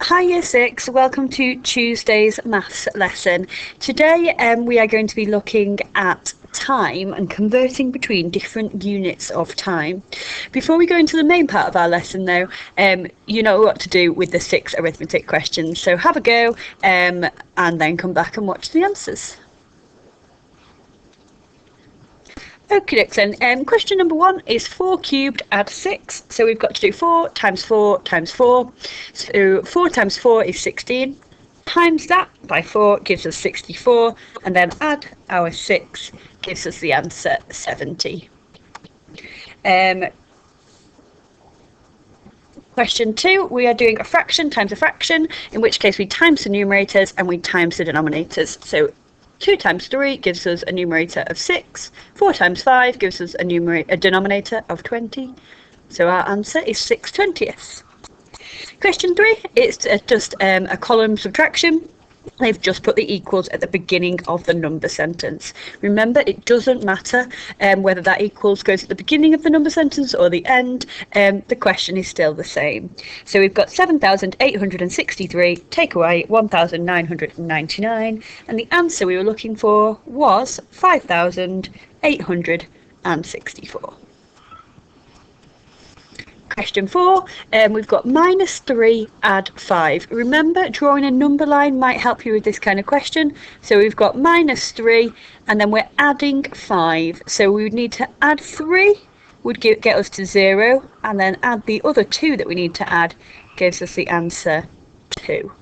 Hi Year 6, welcome to Tuesday's maths lesson. Today we are going to be looking at time and converting between different units of time. Before we go into the main part of our lesson though, you know what to do with the 6 arithmetic questions, so have a go and then come back and watch the answers. Okay, then. Question number 1 is 4 cubed add 6. So we've got to do 4 times 4 times 4. So 4 times 4 is 16. Times that by 4 gives us 64. And then add our 6 gives us the answer 70. Question 2, we are doing a fraction times a fraction, in which case we times the numerators and we times the denominators. So 2 times 3 gives us a numerator of 6. 4 times 5 gives us a denominator of 20. So our answer is 6/20. Question 3, it's just a column subtraction. They've just put the equals at the beginning of the number sentence. Remember, it doesn't matter whether that equals goes at the beginning of the number sentence or the end. The question is still the same. So we've got 7,863, take away 1,999, and the answer we were looking for was 5,864. Question 4, we've got -3 add 5. Remember, drawing a number line might help you with this kind of question. So we've got -3 and then we're adding 5. So we would need to add 3 would get us to 0, and then add the other 2 that we need to add gives us the answer 2.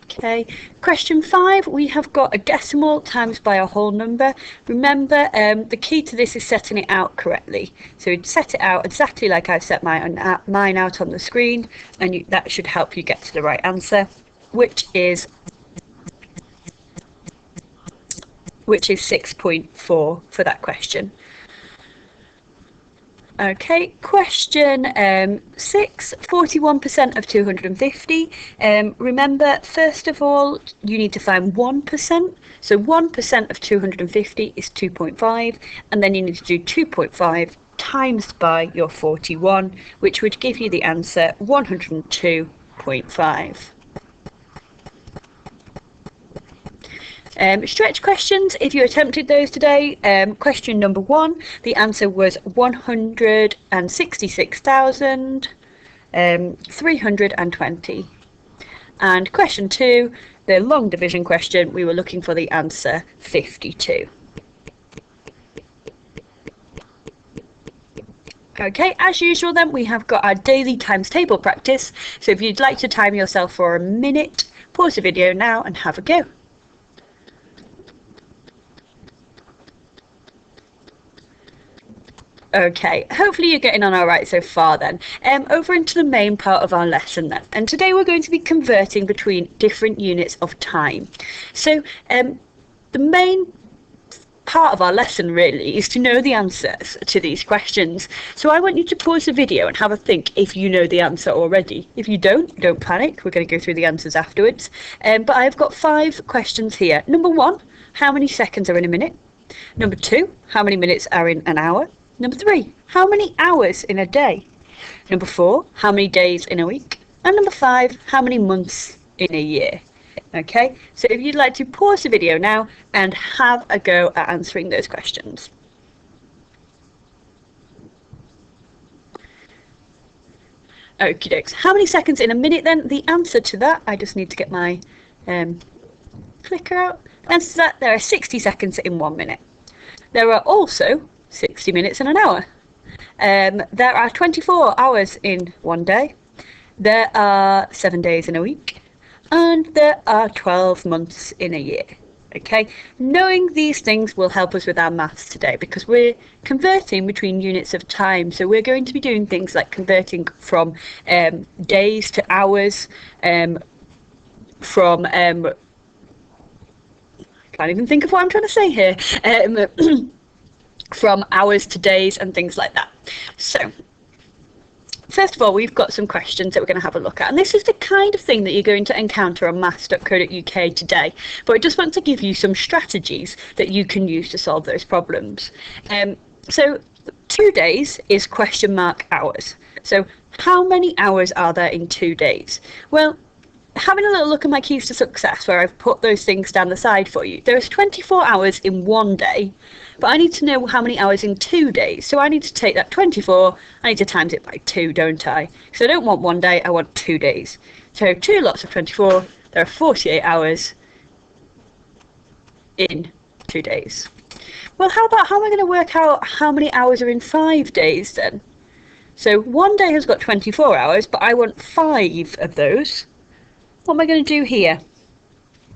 Okay, question 5, we have got a decimal times by a whole number. Remember, the key to this is setting it out correctly. So you'd set it out exactly like I've set mine out on the screen, and that should help you get to the right answer, which is 6.4 for that question. Okay, question 6, 41% of 250. Remember, first of all, you need to find 1%. So 1% of 250 is 2.5, and then you need to do 2.5 times by your 41, which would give you the answer 102.5. Stretch questions, if you attempted those today. Question number 1, the answer was 166,320. And question 2, the long division question, we were looking for the answer 52. Okay, as usual then, we have got our daily times table practice. So if you'd like to time yourself for a minute, pause the video now and have a go. Okay, hopefully you're getting on all right so far then. Over into the main part of our lesson then. And today we're going to be converting between different units of time. So the main part of our lesson really is to know the answers to these questions. So I want you to pause the video and have a think if you know the answer already. If you don't panic, we're going to go through the answers afterwards. But I've got 5 questions here. Number 1, how many seconds are in a minute? Number 2, how many minutes are in an hour? Number 3, how many hours in a day? Number 4, how many days in a week? And number 5, how many months in a year? Okay, so if you'd like to pause the video now and have a go at answering those questions. Okie dokes. How many seconds in a minute then? The answer to that, I just need to get my clicker out. The answer to that, there are 60 seconds in 1 minute. There are also 60 minutes in an hour. There are 24 hours in one day. There are 7 days in a week. And there are 12 months in a year. Okay, knowing these things will help us with our maths today because we're converting between units of time. So we're going to be doing things like converting from days to hours, from can't even think of what I'm trying to say here. From hours to days and things like that. So first of all, we've got some questions that we're going to have a look at, and this is the kind of thing that you're going to encounter on maths.co.uk today, but I just want to give you some strategies that you can use to solve those problems. So 2 days is question mark hours. So how many hours are there in 2 days? Well, having a little look at my keys to success where I've put those things down the side for you, there's 24 hours in 1 day, but I need to know how many hours in 2 days. So I need to take that 24, I need to times it by 2, don't I? So I don't want 1 day, I want 2 days. So 2 lots of 24, there are 48 hours in 2 days. Well, how am I going to work out how many hours are in 5 days then? So 1 day has got 24 hours, but I want 5 of those. What am I going to do here?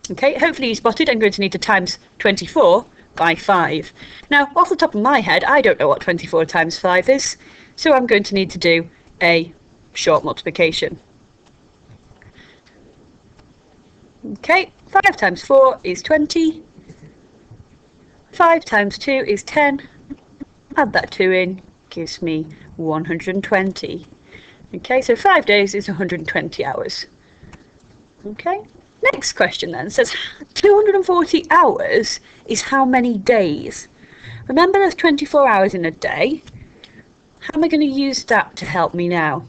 Okay, hopefully you spotted I'm going to need to times 24 by 5. Now, off the top of my head, I don't know what 24 times 5 is, so I'm going to need to do a short multiplication. Okay, 5 times 4 is 20. 5 times 2 is 10. Add that 2 in, gives me 120. Okay, so 5 days is 120 hours. Okay, next question then says 240 hours is how many days? Remember there's 24 hours in a day. How am I going to use that to help me now?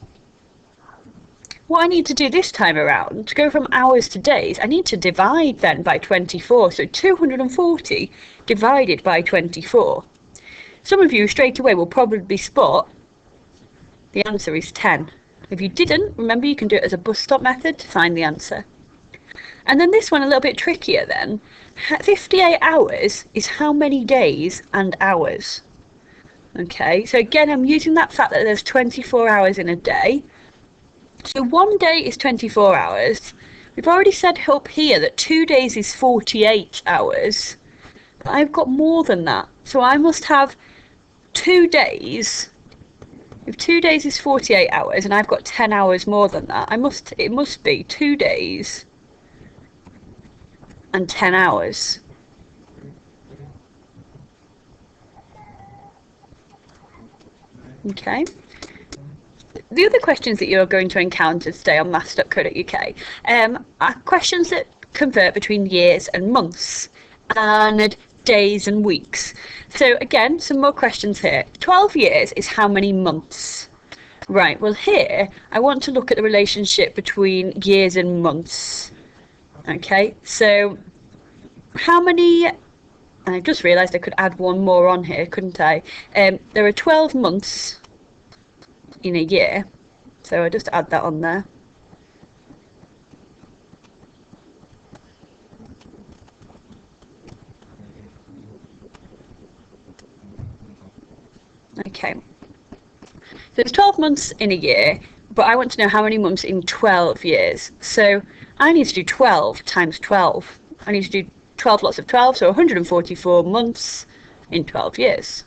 What I need to do this time around, to go from hours to days, I need to divide then by 24. So 240 divided by 24. Some of you straight away will probably spot the answer is 10. If you didn't, remember you can do it as a bus stop method to find the answer. And then this one a little bit trickier then. 58 hours is how many days and hours? Okay, so again I'm using that fact that there's 24 hours in a day. So 1 day is 24 hours. We've already said up here that 2 days is 48 hours. But I've got more than that. So I must have 2 days. If 2 days is 48 hours and I've got 10 hours more than that, it must be 2 days and 10 hours. Okay. The other questions that you're going to encounter today on maths.co.uk are questions that convert between years and months and days and weeks. So again, some more questions here. 12 years is how many months? Right, well here I want to look at the relationship between years and months. Okay, so how many, I've just realised I could add one more on here, couldn't I? There are 12 months in a year, so I just add that on there. Okay, so there's 12 months in a year, but I want to know how many months in 12 years. So I need to do 12 times 12. I need to do 12 lots of 12, so 144 months in 12 years.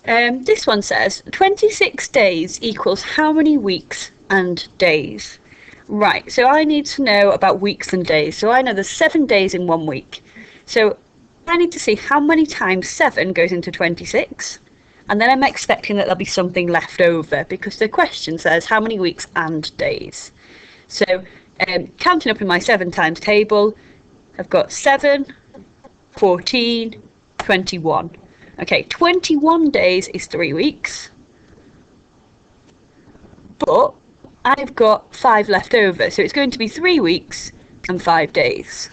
This one says 26 days equals how many weeks and days? Right, so I need to know about weeks and days. So I know there's 7 days in 1 week. So I need to see how many times 7 goes into 26. And then I'm expecting that there'll be something left over because the question says how many weeks and days. So counting up in my 7 times table, I've got 7, 14, 21. Okay, 21 days is 3 weeks. But I've got 5 left over, so it's going to be 3 weeks and 5 days.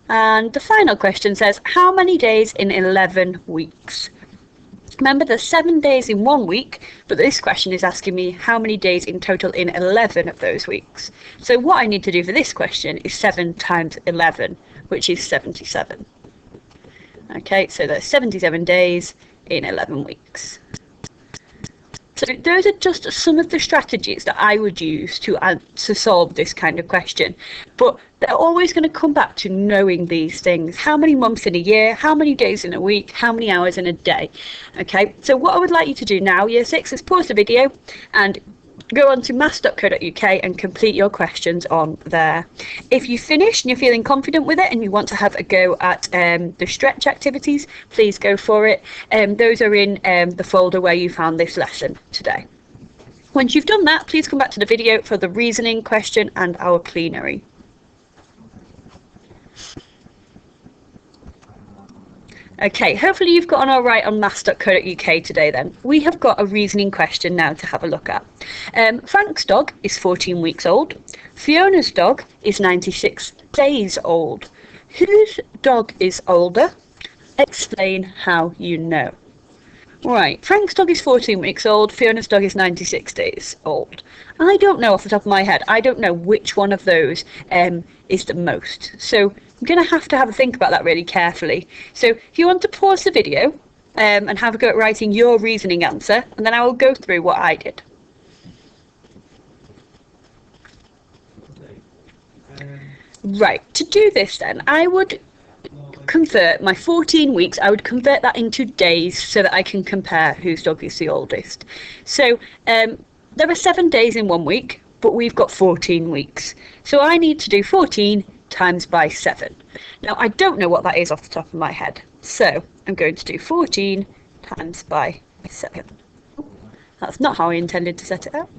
And the final question says, how many days in 11 weeks? Remember, there's 7 days in 1 week, but this question is asking me how many days in total in 11 of those weeks. So what I need to do for this question is 7 times 11, which is 77. Okay, so there's 77 days in 11 weeks. So those are just some of the strategies that I would use to solve this kind of question. But they're always going to come back to knowing these things. How many months in a year? How many days in a week? How many hours in a day? Okay, so what I would like you to do now, Year 6, is pause the video and go on to maths.co.uk and complete your questions on there. If you finish and you're feeling confident with it and you want to have a go at the stretch activities, please go for it. Those are in the folder where you found this lesson today. Once you've done that, please come back to the video for the reasoning question and our plenary. Okay, hopefully you've got on all right on maths.co.uk today then. We have got a reasoning question now to have a look at. Frank's dog is 14 weeks old. Fiona's dog is 96 days old. Whose dog is older? Explain how you know. Right, Frank's dog is 14 weeks old, Fiona's dog is 96 days old. I don't know off the top of my head, I don't know which one of those is the most. So I'm going to have a think about that really carefully. So if you want to pause the video and have a go at writing your reasoning answer, and then I will go through what I did. Right, to do this then, I would convert my 14 weeks, I would convert that into days so that I can compare whose dog is the oldest. So there are 7 days in 1 week, but we've got 14 weeks. So I need to do 14 times by 7. Now I don't know what that is off the top of my head. So I'm going to do 14 times by 7. That's not how I intended to set it out.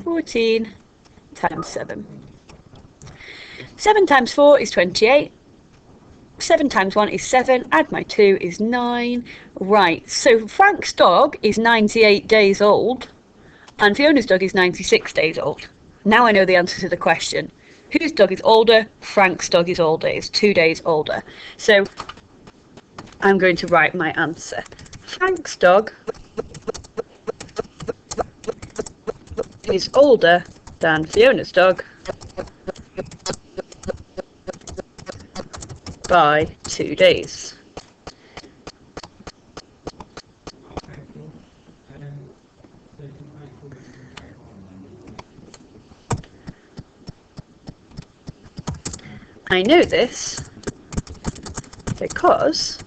14 times 7. 7 times 4 is 28. 7 times 1 is 7. Add my 2 is 9. Right, so Frank's dog is 98 days old and Fiona's dog is 96 days old. Now I know the answer to the question. Whose dog is older? Frank's dog is older. It's 2 days older. So I'm going to write my answer. Frank's dog is older than Fiona's dog by 2 days. I know this because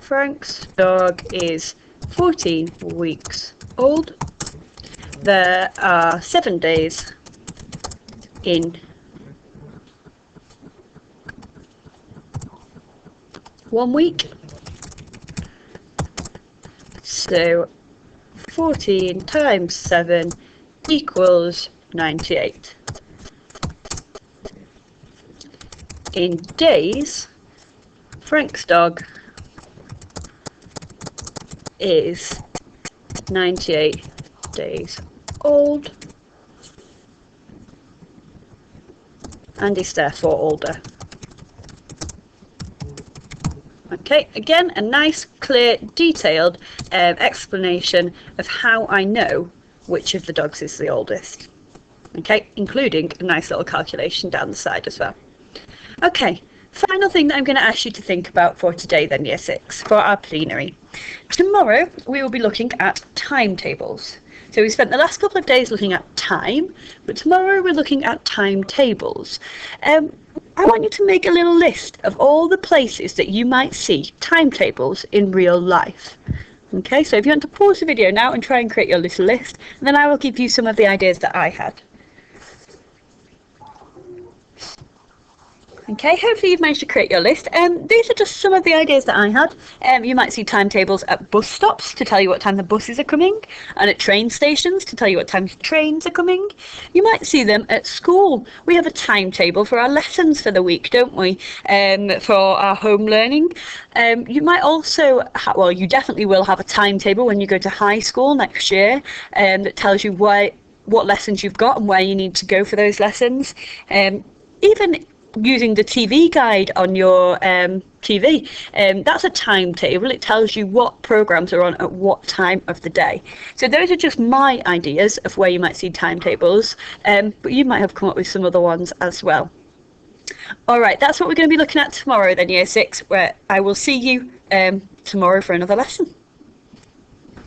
Frank's dog is 14 weeks old. There are 7 days in 1 week. So 14 times 7 equals 98. In days, Frank's dog is 98 days old and is therefore older. Okay, again, a nice, clear, detailed explanation of how I know which of the dogs is the oldest. Okay, including a nice little calculation down the side as well. Okay, final thing that I'm going to ask you to think about for today then, Year 6, for our plenary. Tomorrow we will be looking at timetables. So we spent the last couple of days looking at time, but tomorrow we're looking at timetables. I want you to make a little list of all the places that you might see timetables in real life. Okay, so if you want to pause the video now and try and create your little list, and then I will give you some of the ideas that I had. Okay, hopefully you've managed to create your list. These are just some of the ideas that I had. You might see timetables at bus stops to tell you what time the buses are coming, and at train stations to tell you what time trains are coming. You might see them at school. We have a timetable for our lessons for the week, don't we? For our home learning. You might also, well, you definitely will have a timetable when you go to high school next year that tells you what lessons you've got and where you need to go for those lessons. Even using the TV guide on your TV, that's a timetable. It tells you what programs are on at what time of the day. So those are just my ideas of where you might see timetables, but you might have come up with some other ones as well. All right, that's what we're going to be looking at tomorrow then, Year 6, where I will see you tomorrow for another lesson.